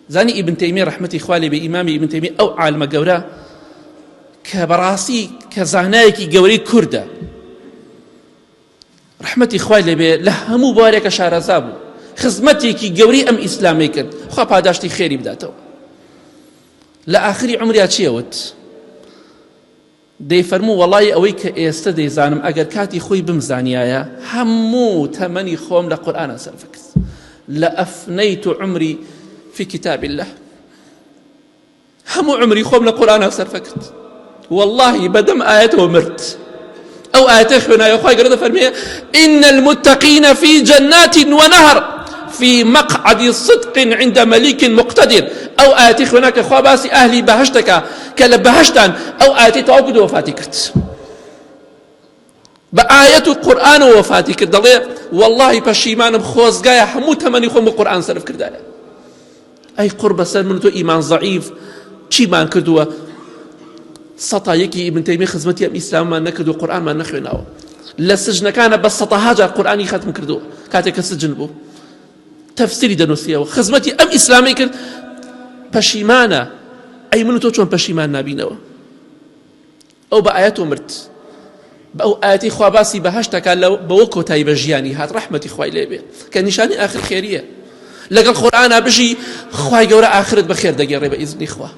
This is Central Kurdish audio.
زاني ابن تيمية رحمة إخوالي بإمام ابن تيمية أو عالم قورا كبراسي كزانايكي قوري كردة رحمة إخوالي بي لهمو بارك شارزابو خزمتي قوري أم إسلامي كرد خوا پاداشتی خيري بداتو لآخري عمري أتشيوت دي فرمو والله أويك إيستدي زانم أقر كاتي خوي بمزانيايا همو تمني خوم لقرآن سلفكت لأفنيت عمري في كتاب الله همو عمري خوم لقرآن سلفكت والله بدم آيته ومرت أو آيته خنا يا أخوي قرأت فرمية إن المتقين في جنات ونهر في مقعد صدق عند مليك مقتدر أو آياتي هناك خواباسي أهلي بهشتك كلا بهشتان أو آياتي توقد وفاتكت بآية القرآن وفاتكت دلي والله بشيمان بخوزقايا حموت مني خوم القرآن سلف كردايا أي قرب سر منتو إيمان ضعيف چي مان كردوا سطا يكي ابن تيمية خزمتي أم إسلام ما نكردو قرآن ما نخويناو لسجن كان بس سطا هاجا القرآن ختم كردو كاتك السجن بو تفسيري دنوسية وخزمتي أم إسلامي كرد بشيمانا أي منو تو چون بشيمان نابينوا أو بآياته مرت بأو آياتي خواباسي بهشتا كان لو بوكو تايب جياني هات رحمة إخوائي ليبي كان نشاني آخر خيرية لقى القرآن بشي خواي قورا آخرت بخير دقيري بإذن إخوة